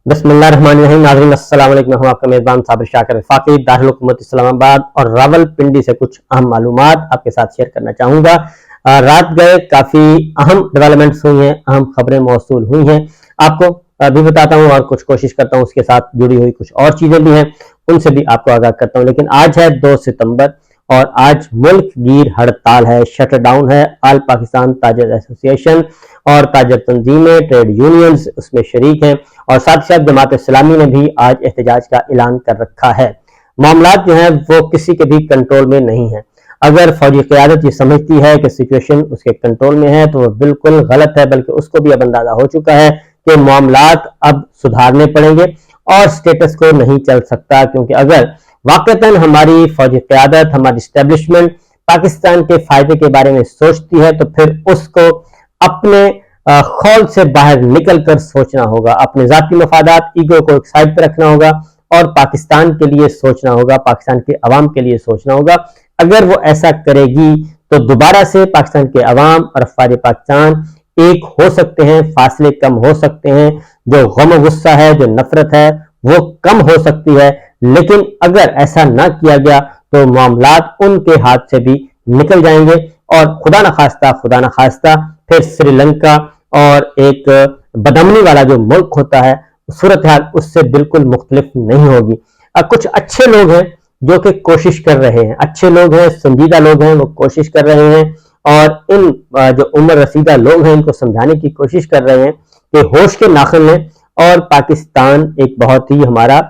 बिस्मिल्लाहिर्रहमानिर्रहीम। नाज़रीन अस्सलाम वालेकुम। मैं हूं आपका मेज़बान साबिर शाकिर रफ़ाक़ी दारुल हुकूमत इस्लामाबाद और रावलपिंडी से कुछ अहम मालूमात आपके साथ शेयर करना चाहूँगा। रात गए काफ़ी अहम डेवलपमेंट्स हुई हैं, अहम खबरें मौसूल हुई हैं, आपको भी बताता हूँ और कुछ कोशिश करता हूँ उसके साथ जुड़ी हुई कुछ और चीज़ें भी हैं, उनसे भी आपको आगाह करता हूँ। लेकिन आज है 2 सितंबर और आज मुल्क गीर हड़ताल है, शटर डाउन है। आल पाकिस्तान ताजर एसोसिएशन और ताजर तंजीमें, ट्रेड यूनियंस उसमें शरीक हैं और साथ ही साथ जमात इस्लामी ने भी आज एहतजाज का ऐलान कर रखा है। मामलात जो हैं वो किसी के भी कंट्रोल में नहीं है। अगर फौजी क़यादत ये समझती है कि सिचुएशन उसके कंट्रोल में है तो वो बिल्कुल गलत है, बल्कि उसको भी अब अंदाजा हो चुका है कि मामलात अब सुधारने पड़ेंगे और स्टेटस को नहीं चल सकता, क्योंकि अगर वाकईतन हमारी फौजी क़यादत, हमारी इस्टेब्लिशमेंट पाकिस्तान के फायदे के बारे में सोचती है तो फिर उसको अपने खौल से बाहर निकलकर सोचना होगा, अपने जाती मफादात, ईगो को एक साइड पर रखना होगा और पाकिस्तान के लिए सोचना होगा, पाकिस्तान के अवाम के लिए सोचना होगा। अगर वो ऐसा करेगी तो दोबारा से पाकिस्तान के अवाम और अफवाज पाकिस्तान एक हो सकते हैं, फासले कम हो सकते हैं, जो गम गुस्सा है, जो नफरत है वो कम हो सकती है। लेकिन अगर ऐसा ना किया गया तो मामलात उनके हाथ से भी निकल जाएंगे और खुदा न खास्ता फिर श्रीलंका और एक बदअमनी वाला जो मुल्क होता है सूरत हाल उससे बिल्कुल मुख्तलिफ नहीं होगी। कुछ अच्छे लोग हैं जो कि कोशिश कर रहे हैं, अच्छे लोग हैं, संजीदा लोग हैं, वो कोशिश कर रहे हैं और इन जो उम्र रसीदा लोग हैं इनको समझाने की कोशिश कर रहे हैं कि होश के नाखुन लें और पाकिस्तान एक बहुत ही हमारा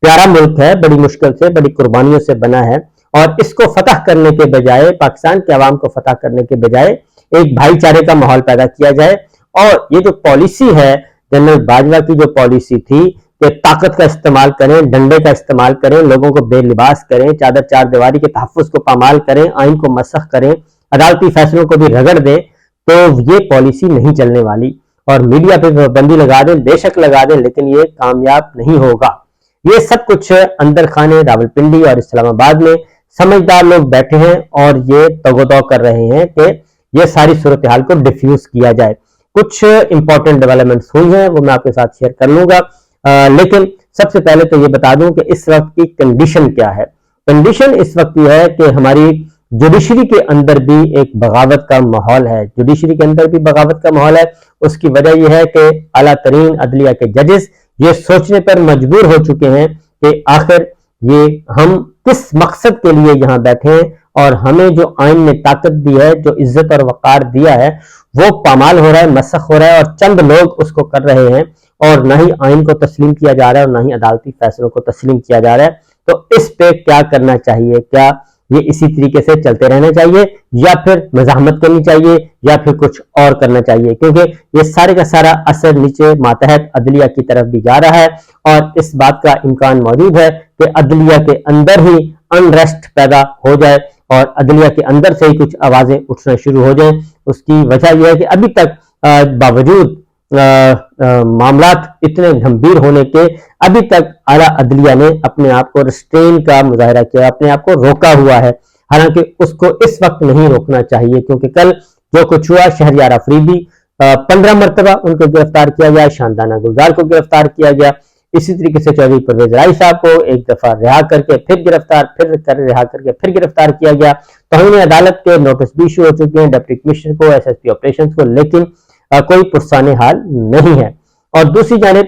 प्यारा मुल्क है, बड़ी मुश्किल से, बड़ी कुर्बानियों से बना है और इसको फतह करने के बजाय, पाकिस्तान के अवाम को फतह करने के बजाय एक भाईचारे का माहौल पैदा किया जाए। और ये जो पॉलिसी है जनरल बाजवा की, जो पॉलिसी थी कि ताकत का इस्तेमाल करें, डंडे का इस्तेमाल करें, लोगों को बेलिबास करें, चादर चार दीवारी के तहफ़्फ़ुज़ को पामाल करें, आइन को मसख करें, अदालती फैसलों को भी रगड़ दें, तो ये पॉलिसी नहीं चलने वाली। और मीडिया पे पाबंदी लगा दें, बेशक लगा दें, लेकिन ये कामयाब नहीं होगा। ये सब कुछ अंदर खाने रावलपिंडी और इस्लामाबाद में समझदार लोग बैठे हैं और ये तगोदौ कर रहे हैं कि ये सारी सूरत हाल को डिफ्यूज किया जाए। कुछ इंपॉर्टेंट डेवलपमेंट्स हुई हैं वो मैं आपके साथ शेयर कर लूंगा, लेकिन सबसे पहले तो ये बता दूं कि इस वक्त की कंडीशन क्या है। कंडीशन इस वक्त ये है कि हमारी जुडिशरी के अंदर भी एक बगावत का माहौल है, जुडिशरी के अंदर भी बगावत का माहौल है। उसकी वजह यह है कि आला तरीन अदलिया के जजेस ये सोचने पर मजबूर हो चुके हैं कि आखिर ये हम किस मकसद के लिए यहाँ बैठे हैं और हमें जो आइन ने ताकत दी है, जो इज्जत और वकार दिया है, वो पामाल हो रहा है, मसख हो रहा है और चंद लोग उसको कर रहे हैं और ना ही आइन को तस्लीम किया जा रहा है और ना ही अदालती फैसलों को तस्लीम किया जा रहा है। तो इस पे क्या करना चाहिए? क्या ये इसी तरीके से चलते रहना चाहिए या फिर मज़ाहमत करनी चाहिए या फिर कुछ और करना चाहिए? क्योंकि ये सारे का सारा असर नीचे मातहत अदलिया की तरफ भी जा रहा है और इस बात का इम्कान मौजूद है कि अदलिया के अंदर ही अनरेस्ट पैदा हो जाए और अदलिया के अंदर से ही कुछ आवाजें उठना शुरू हो जाएं। उसकी वजह यह है कि अभी तक बावजूद मामलात इतने गंभीर होने के अभी तक आला अदलिया ने अपने आप को रिस्ट्रेन का मुजाहरा किया, अपने आप को रोका हुआ है। हालांकि उसको इस वक्त नहीं रोकना चाहिए, क्योंकि कल जो कुछ हुआ, शहरयार अफरीदी 15 मरतबा उनको गिरफ्तार किया गया, शानदाना गुलजार को गिरफ्तार किया गया, इसी तरीके से चौधरी परवेज राय साहब को एक दफा रिहा करके फिर गिरफ्तार, फिर रिहा करके फिर गिरफ्तार किया गया। तौहीन अदालत के नोटिस भी इशू हो चुके हैं डिप्टी कमिश्नर को, SSP ऑपरेशंस को, लेकिन कोई पुरसाने हाल नहीं है। और दूसरी जानिब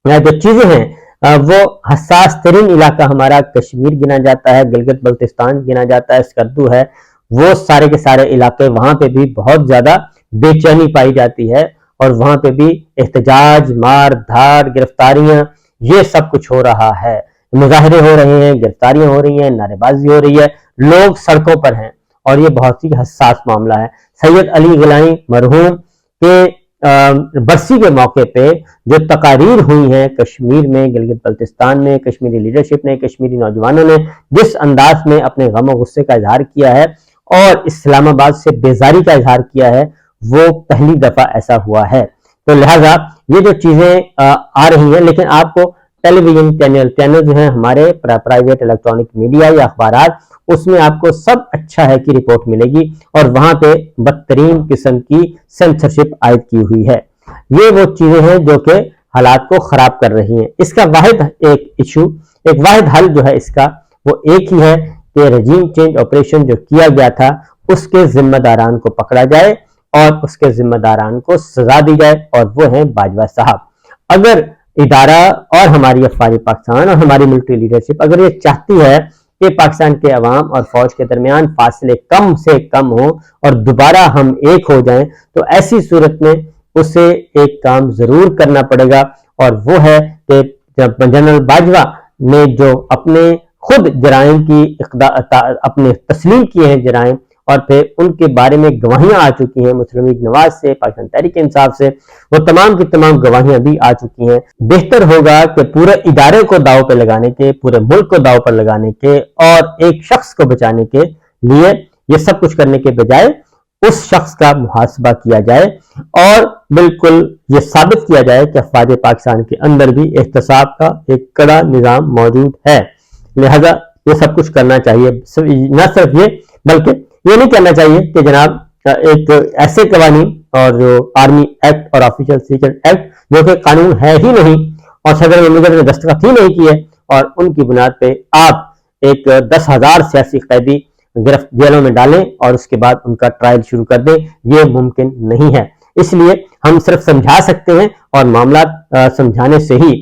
जो चीजें हैं वो हसास तरीन इलाका हमारा कश्मीर गिना जाता है, गिलगित बल्तिस्तान गिना जाता है, स्कर्दू है, वो सारे के सारे इलाके, वहां पे भी बहुत ज्यादा बेचैनी पाई जाती है और वहां पे भी एहतजाज, मार धाड़, गिरफ्तारियां, ये सब कुछ हो रहा है। मुजाहरे हो रहे हैं, गिरफ्तारियां हो रही हैं, नारेबाजी हो रही है, लोग सड़कों पर हैं और ये बहुत ही हसास मामला है। सैयद अली गिलानी मरहूम के बरसी के मौके पे जो तकारीर हुई हैं कश्मीर में, गिलगित बल्तिस्तान में, कश्मीरी लीडरशिप ने, कश्मीरी नौजवानों ने जिस अंदाज में अपने गम और गुस्से का इजहार किया है और इस्लामाबाद से बेजारी का इजहार किया है, वो पहली दफा ऐसा हुआ है। तो लिहाजा ये जो चीजें आ रही हैं, लेकिन आपको टेलीविजन चैनल जो है हमारे प्राइवेट इलेक्ट्रॉनिक मीडिया या अखबारात, उसमें आपको सब अच्छा है की रिपोर्ट मिलेगी और वहां पे बदतरीन किस्म की सेंसरशिप आयद की हुई है। ये वो चीजें हैं जो कि حالات کو خراب کر رہی ہیں۔ اس کا واحد ایک واحد حل جو ہے اس کا وہ ایک ہی ہے کہ رجیم چینج آپریشن جو کیا گیا تھا اس کے ذمہ داران کو پکڑا جائے اور اس کے ذمہ داران کو سزا دی جائے، اور وہ ہیں باجوہ صاحب۔ اگر ادارہ اور ہماری افواج پاکستان اور ہماری ملٹری لیڈرشپ اگر یہ چاہتی ہے کہ پاکستان کے عوام اور فوج کے درمیان فاصلے کم سے کم ہوں اور دوبارہ ہم ایک ہو جائیں، تو ایسی صورت میں اسے ایک کام ضرور کرنا پڑے گا، اور وہ ہے کہ جنرل باجوہ نے جو اپنے خود جرائم کی اپنے تسلیم کیے ہیں جرائم، اور پھر ان کے بارے میں گواہیاں آ چکی ہیں مسلم لیگ نواز سے، پاکستان تحریک انصاف سے، وہ تمام کی تمام گواہیاں بھی آ چکی ہیں۔ بہتر ہوگا کہ پورے ادارے کو داؤ پہ لگانے کے، پورے ملک کو داؤ پر لگانے کے اور ایک شخص کو بچانے کے لیے یہ سب کچھ کرنے کے بجائے اس شخص کا محاسبہ کیا جائے اور بالکل یہ ثابت کیا جائے کہ افواج پاکستان کے اندر بھی احتساب کا ایک کڑا نظام موجود ہے۔ لہذا یہ سب کچھ کرنا چاہیے، نہ صرف یہ بلکہ یہ نہیں کرنا چاہیے کہ جناب ایک ایسے قوانین اور جو آرمی ایکٹ اور آفیشل سیکرٹ ایکٹ جو کہ قانون ہے ہی نہیں اور صدر مملکت نے دستخط ہی نہیں کیے، اور ان کی بنیاد پہ آپ ایک 10,000 سیاسی قیدی گرفت جیلوں میں ڈالیں اور اس کے بعد ان کا ٹرائل شروع کر دیں، یہ ممکن نہیں ہے۔ اس لیے ہم صرف سمجھا سکتے ہیں اور معاملات سمجھانے سے ہی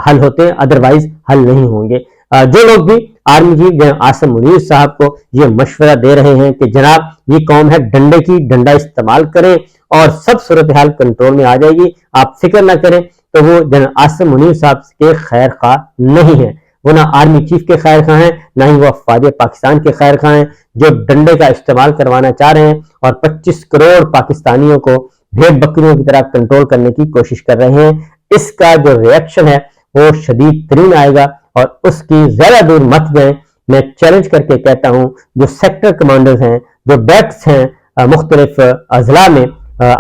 حل ہوتے ہیں، ادروائز حل نہیں ہوں گے۔ جو لوگ بھی آرمی چیف جناب عاصم منیر صاحب کو یہ مشورہ دے رہے ہیں کہ جناب یہ قوم ہے ڈنڈے کی، ڈنڈا استعمال کریں اور سب صورتحال کنٹرول میں آ جائے گی، آپ فکر نہ کریں، تو وہ جناب عاصم منیر صاحب کے خیر خواہ نہیں ہیں۔ وہ نہ آرمی چیف کے خیر خواہ ہیں، نہ ہی وہ افواج پاکستان کے خیر خواہ ہیں جو ڈنڈے کا استعمال کروانا چاہ رہے ہیں اور 25 کروڑ پاکستانیوں کو بھیڑ بکریوں کی طرح کنٹرول کرنے کی کوشش کر رہے ہیں۔ اس کا جو ریئیکشن ہے وہ شدید ترین آئے گا، اور اس کی زیادہ دور مت جائیں۔ میں چیلنج کر کے کہتا ہوں، جو سیکٹر کمانڈرز ہیں، جو بیٹس ہیں مختلف اضلاع میں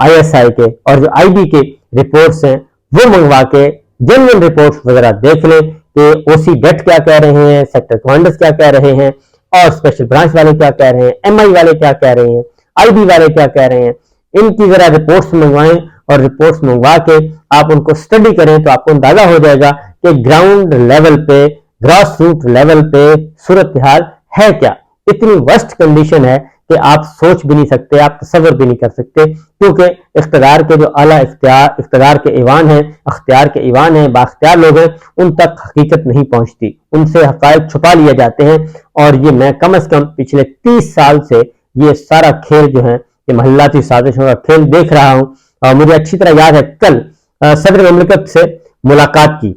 ISI کے اور جو IB کے رپورٹس ہیں، وہ منگوا کے جنرل رپورٹس وغیرہ دیکھ لیں کہ OC ڈیٹ کیا کہہ رہے ہیں، سیکٹر کمانڈرز کیا کہہ رہے ہیں، اور اسپیشل برانچ والے کیا کہہ رہے ہیں، MI والے کیا کہہ رہے ہیں، IB والے کیا کہہ رہے ہیں۔ ان کی ذرا رپورٹس منگوائیں اور رپورٹس منگوا کے آپ ان کو اسٹڈی کریں تو آپ کو اندازہ ہو جائے گا کہ گراؤنڈ لیول پہ، گراس روٹ لیول پہ صورتحال ہے کیا۔ اتنی ورسٹ کنڈیشن ہے کہ آپ سوچ بھی نہیں سکتے، آپ تصور بھی نہیں کر سکتے، کیونکہ اقتدار کے جو اعلیٰ اقتدار کے ایوان ہیں، اختیار کے ایوان ہیں، بااختیار لوگ ہیں، ان تک حقیقت نہیں پہنچتی، ان سے حقائق چھپا لیے جاتے ہیں۔ اور یہ میں کم از کم پچھلے 30 سال سے یہ سارا کھیل جو ہے، یہ محلاتی سازشوں کا کھیل دیکھ رہا ہوں، اور مجھے اچھی طرح یاد ہے کل صدر مملکت سے ملاقات کی،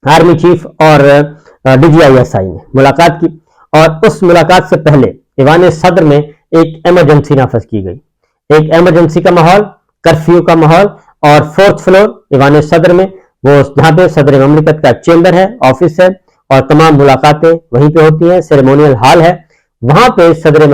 آرمی چیف اور DGISI نے ملاقات کی، اور اس ملاقات سے پہلے ایوان صدر میں ایک ایمرجنسی نافذ کی گئی، ایک ایمرجنسی کا ماحول، کرفیو کا ماحول، اور 4th فلور ایوان صدر میں، وہ جہاں پہ صدر مملکت کا چیمبر ہے، آفس ہے، اور تمام ملاقاتیں وہیں پہ ہوتی ہیں، سیریمونیل ہال ہے، وہاں پہ صدر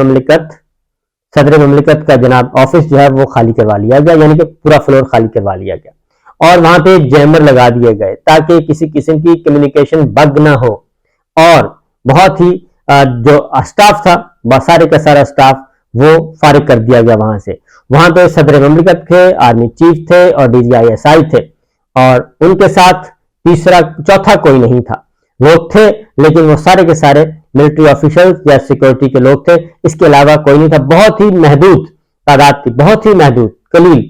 مملکت کا جناب آفس جو ہے وہ خالی کروا لیا گیا، یعنی کہ پورا فلور خالی کروا لیا گیا، اور وہاں پہ جیمر لگا دیے گئے تاکہ کسی قسم کی کمیونیکیشن بگ نہ ہو، اور بہت ہی جو اسٹاف تھا، سارے کا سارا اسٹاف وہ فارغ کر دیا گیا وہاں سے۔ وہاں پہ صدر مملکت تھے، آرمی چیف تھے اور DGISI تھے، اور ان کے ساتھ چوتھا کوئی نہیں تھا، لوگ تھے لیکن وہ سارے کے سارے ملٹری آفیشل یا سیکورٹی کے لوگ تھے، اس کے علاوہ کوئی نہیں تھا، بہت ہی محدود تعداد تھی، بہت ہی محدود قلیل۔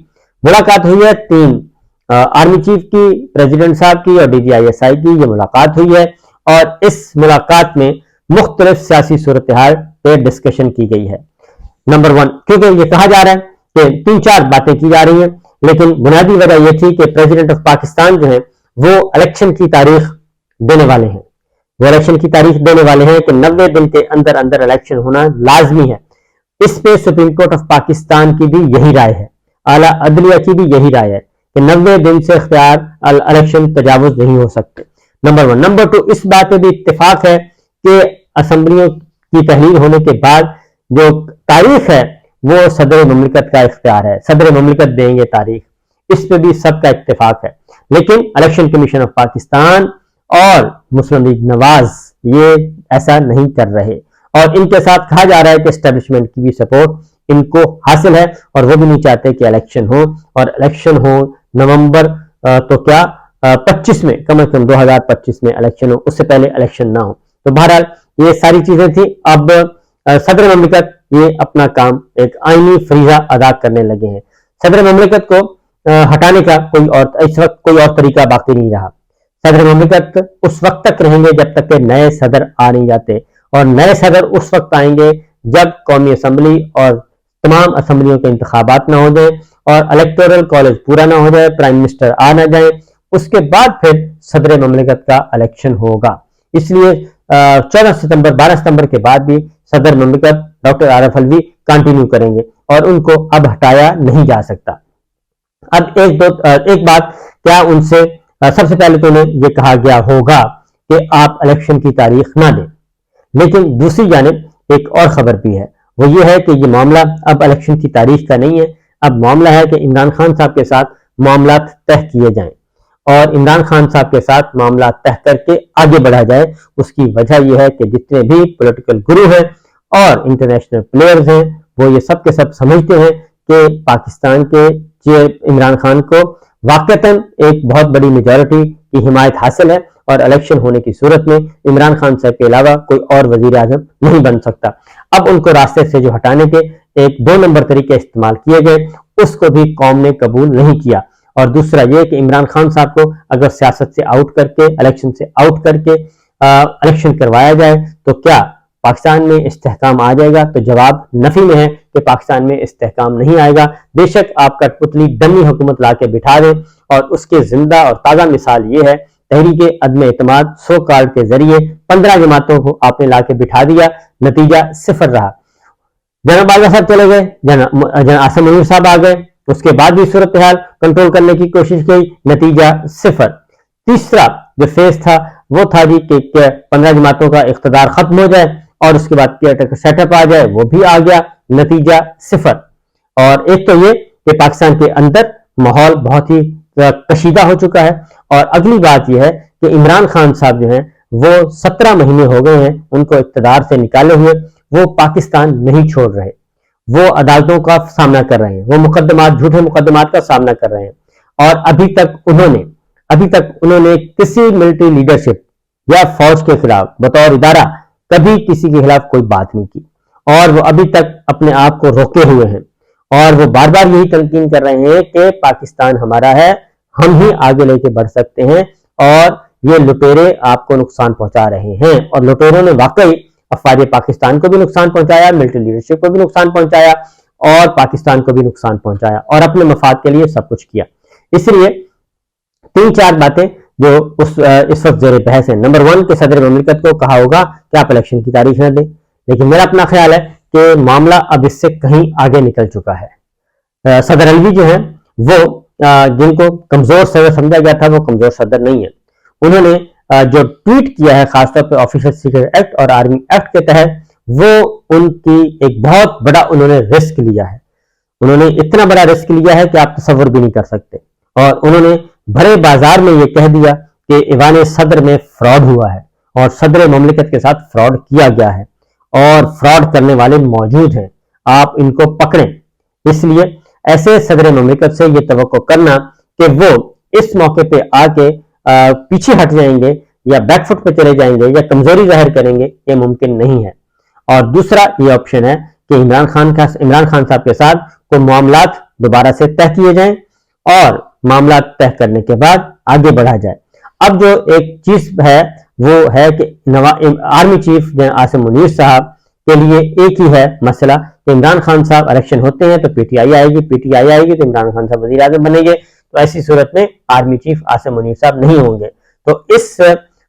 ملاقات ہوئی ہے 3 آرمی چیف کی، پریزیڈنٹ صاحب کی اور DGISI کی، یہ ملاقات ہوئی ہے، اور اس ملاقات میں مختلف سیاسی صورتحال پہ ڈسکشن کی گئی ہے۔ نمبر 1، کیونکہ یہ کہا جا رہا ہے کہ 3-4 باتیں کی جا رہی ہیں، لیکن بنیادی وجہ یہ تھی کہ پریزیڈنٹ آف پاکستان جو ہے وہ الیکشن کی تاریخ دینے والے ہیں، کہ 90 دن کے اندر اندر الیکشن ہونا لازمی ہے۔ اس پہ سپریم کورٹ آف پاکستان کی بھی یہی رائے ہے، اعلیٰ عدلیہ کی بھی یہی رائے ہے کہ 90 دن سے اختیار الیکشن تجاوز نہیں ہو سکتے۔ نمبر 1۔ نمبر 2، اس بات پہ بھی اتفاق ہے کہ اسمبلیوں کی تحلیل ہونے کے بعد جو تاریخ ہے وہ صدر مملکت کا اختیار ہے، صدر مملکت دیں گے تاریخ، اس پہ بھی سب کا اتفاق ہے۔ لیکن الیکشن کمیشن آف پاکستان اور مسلم لیگ نواز یہ ایسا نہیں کر رہے، اور ان کے ساتھ کہا جا رہا ہے کہ اسٹیبلشمنٹ کی بھی سپورٹ ان کو حاصل ہے، اور وہ بھی نہیں چاہتے کہ الیکشن ہو، اور الیکشن ہو نومبر تو کیا 2025 में, कम से कम 2025 में इलेक्शन हो, उससे पहले इलेक्शन ना हो। तो बहरहाल ये सारी चीजें थी। अब सदर ममलिकत ये अपना काम एक आईनी फरीजा अदा करने लगे हैं। सदर ममलिकत को हटाने का इस वक्त कोई और तरीका बाकी नहीं रहा। सदर ममलिकत उस वक्त तक रहेंगे जब तक के नए सदर आ नहीं जाते, और नए सदर उस वक्त आएंगे जब कौमी असम्बली और तमाम असम्बलियों के इंतखाबात ना हो जाए और इलेक्टोरल कॉलेज पूरा ना हो जाए, प्राइम मिनिस्टर आ ना जाए, उसके बाद फिर सदर ममलिकत का इलेक्शन होगा। इसलिए 14 सितंबर 12 सितंबर के बाद भी सदर ममलिकत डॉक्टर आरिफ अलवी कंटिन्यू करेंगे और उनको अब हटाया नहीं जा सकता। अब एक बात, क्या उनसे सबसे पहले तो उन्हें यह कहा गया होगा कि आप इलेक्शन की तारीख ना दें, लेकिन दूसरी जानिब एक और खबर भी है, वो ये है कि ये मामला अब इलेक्शन की तारीख का नहीं है। अब मामला है कि इमरान खान साहब के साथ मामला तय किए जाएं और इमरान खान साहब के साथ मामला तय करके आगे बढ़ा जाए। उसकी वजह यह है कि जितने भी पॉलिटिकल गुरु हैं और इंटरनेशनल प्लेयर्स हैं, वो ये सब के सब समझते हैं कि पाकिस्तान के इमरान खान को वाकईतन एक बहुत बड़ी मेजॉरिटी की हिमायत हासिल है और इलेक्शन होने की सूरत में इमरान खान साहब के अलावा कोई और वजीर आजम नहीं बन सकता। अब उनको रास्ते से जो हटाने के एक 2 नंबर तरीके इस्तेमाल किए गए, उसको भी कौम ने कबूल नहीं किया। और दूसरा ये कि इमरान खान साहब को अगर सियासत से आउट करके, इलेक्शन से आउट करके इलेक्शन करवाया जाए तो क्या पाकिस्तान में इस्तेहकाम आ जाएगा? तो जवाब नफी में है कि पाकिस्तान में इस्तेहकाम नहीं आएगा। बेशक आप कठपुतली डमी हुकूमत ला के बिठा दें, और उसके जिंदा और ताज़ा मिसाल ये है तहरीक अदम एतमाद सो कार्ड के जरिए 15 जमातों को आपने ला के बिठा दिया, नतीजा 0 रहा। जनाब बाजवा साहब चले गए, जनाब आसिम मुनीर साहब आ गए, उसके बाद भी सूरत हाल कंट्रोल करने की कोशिश की, नतीजा 0। तीसरा जो फेज था वो था जी कि 15 जमातों का इख्तिदार खत्म हो जाए और उसके बाद केयरटेकर सेटअप आ जाए, वो भी आ गया, नतीजा 0। और एक तो ये कि पाकिस्तान के अंदर माहौल बहुत ही कशीदा हो चुका है, और अगली बात यह है कि इमरान खान साहब जो हैं वो 17 महीने हो गए हैं उनको इख्तिदार से निकाले हुए, वो पाकिस्तान नहीं छोड़ रहे, वो अदालतों का सामना कर रहे हैं, वो मुकदमात, झूठे मुकदमात का सामना कर रहे हैं, और अभी तक उन्होंने किसी मिलिट्री लीडरशिप या फौज के खिलाफ बतौर इदारा कभी किसी के खिलाफ कोई बात नहीं की, और वो अभी तक अपने आप को रोके हुए हैं, और वो बार बार यही तलकीन कर रहे हैं कि पाकिस्तान हमारा है, हम ही आगे लेके बढ़ सकते हैं, और ये लुटेरे आपको नुकसान पहुंचा रहे हैं। और लुटेरों ने वाकई अफवाज पाकिस्तान को भी नुकसान पहुंचाया, मिलिट्री लीडरशिप को भी नुकसान पहुंचाया, और पाकिस्तान को भी नुकसान पहुंचाया, और अपने मफाद के लिए सब कुछ किया। इसलिए 3-4 बातें जो इस वक्त जेर बहस है। नंबर 1 के सदर ममलिकत को कहा होगा कि आप इलेक्शन की तारीख न दें, लेकिन मेरा अपना ख्याल है कि मामला अब इससे कहीं आगे निकल चुका है। सदर अलवी जो है वो जिनको कमजोर सदर समझा गया था, वो कमजोर सदर नहीं है। उन्होंने जो ट्वीट किया है खासतौर पर ऑफिशियल सीक्रेट एक्ट और आर्मी एक्ट के तहत, वो उनकी एक बहुत बड़ा उन्होंने रिस्क लिया है। उन्होंने इतना बड़ा रिस्क लिया है कि आप तसव्वुर भी नहीं कर सकते, और उन्होंने भरे बाजार में ये कह दिया कि ईवान सदर में फ्रॉड हुआ है और सदर ममलिकत के साथ फ्रॉड किया गया है, और फ्रॉड करने वाले मौजूद हैं, आप इनको पकड़ें। इसलिए ऐसे सदर ममलिकत से ये तवक्को करना कि वो इस मौके पे आके पीछे हट जाएंगे या बैकफुट पे चले जाएंगे या कमजोरी जाहिर करेंगे, ये मुमकिन नहीं है। और दूसरा ये ऑप्शन है कि इमरान खान साहब के साथ कोई मामलात दोबारा से तय किए जाएं और मामला तय करने के बाद आगे बढ़ा जाए। अब जो एक चीज है वो है कि आर्मी चीफ आसिम मुनीर साहब के लिए एक ही है मसला कि इमरान खान साहब इलेक्शन होते हैं तो पीटीआई आएगी तो इमरान खान साहब वजीर आजम बनेंगे, तो ऐसी सूरत में आर्मी चीफ आसिम मुनीर साहब नहीं होंगे। तो इस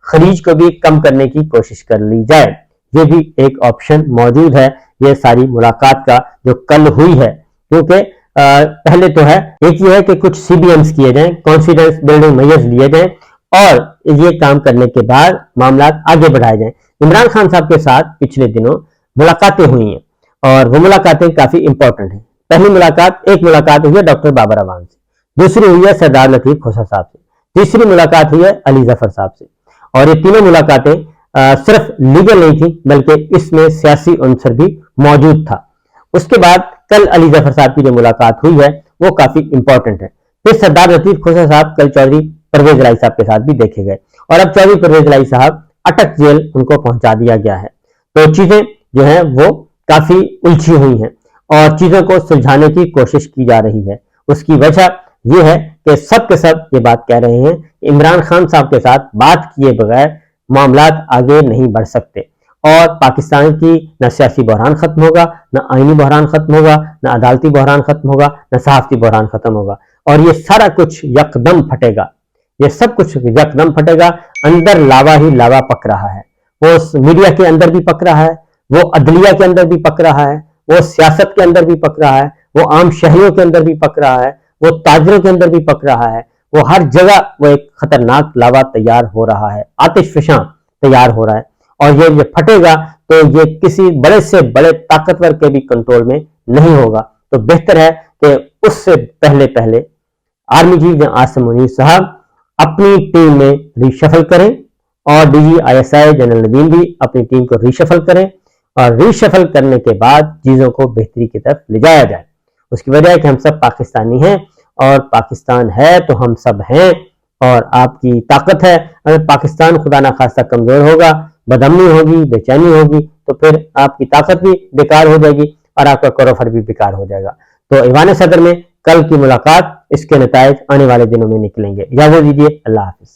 खरीज को भी कम करने की कोशिश कर ली जाए, ये भी एक ऑप्शन मौजूद है। ये सारी मुलाकात का जो कल हुई है, क्योंकि पहले तो है एक ये है कि कुछ CBMs किए जाएं, कॉन्फिडेंस बिल्डिंग मेजर्स लिए जाएं, और ये काम करने के बाद मामला आगे बढ़ाए जाएं। इमरान खान साहब के साथ पिछले दिनों मुलाकातें हुई हैं, और वो मुलाकातें काफी इंपॉर्टेंट हैं। एक मुलाकात हुई है डॉक्टर बाबर अवान से, दूसरी हुई है सरदार लतीफ खोसा साहब से, तीसरी मुलाकात हुई है अली जफर साहब से, और ये तीनों मुलाकातें सिर्फ लीगल नहीं थी बल्कि इसमें सियासी अंसर भी मौजूद था। उसके बाद कल अली जफर साहब की जो मुलाकात हुई है वो काफी इंपॉर्टेंट है। फिर सरदार लतीफ खोसा साहब कल चौधरी परवेज लाई साहब के साथ भी देखे गए, और अब चौधरी परवेज लाई साहब अटक जेल उनको पहुंचा दिया गया है। तो चीजें जो है वो काफी उलझी हुई हैं और चीजों को सुलझाने की कोशिश की जा रही है। उसकी वजह यह है कि सब के सब ये बात कह रहे हैं कि इमरान खान साहब के साथ बात किए बगैर मामलात आगे नहीं बढ़ सकते, और पाकिस्तान की न सियासी बहरान खत्म होगा, न आईनी बहरान खत्म होगा, न अदालती बहरान खत्म होगा, न सहाफती बहरान खत्म होगा, और ये सारा कुछ यकदम फटेगा। ये सब कुछ यकदम फटेगा। अंदर लावा ही लावा पक रहा है, वो मीडिया के अंदर भी पक रहा है, वो अदलिया के अंदर भी पक रहा है, वो सियासत के अंदर भी पक रहा है, वो आम शहरियों के अंदर भी पक रहा है, वो ताजरों के अंदर भी पक रहा है। वो हर जगह वो एक खतरनाक लावा तैयार हो रहा है, आतिशफशां तैयार हो रहा है, और ये जब फटेगा तो ये किसी बड़े से बड़े ताकतवर के भी कंट्रोल में नहीं होगा। तो बेहतर है कि उससे पहले पहले आर्मी चीफ आसिम मुनीर साहब अपनी टीम में रिशफल करें, और DGISI जनरल नवीन भी अपनी टीम को रिशफल करें, और रिशफल करने के बाद चीजों को बेहतरी की तरफ ले जाया जाए। उसकी वजह है कि हम सब पाकिस्तानी हैं, और पाकिस्तान है तो हम सब हैं, और आपकी ताकत है। अगर पाकिस्तान खुदा ना खास्ता कमजोर होगा, बदअमनी होगी, बेचैनी होगी, तो फिर आपकी ताकत भी बेकार हो जाएगी और आपका करोफर भी बेकार हो जाएगा। तो ईवान सदर में कल की मुलाकात, इसके नतायज आने वाले दिनों में निकलेंगे। इजाजत दीजिए, अल्लाह हाफिज।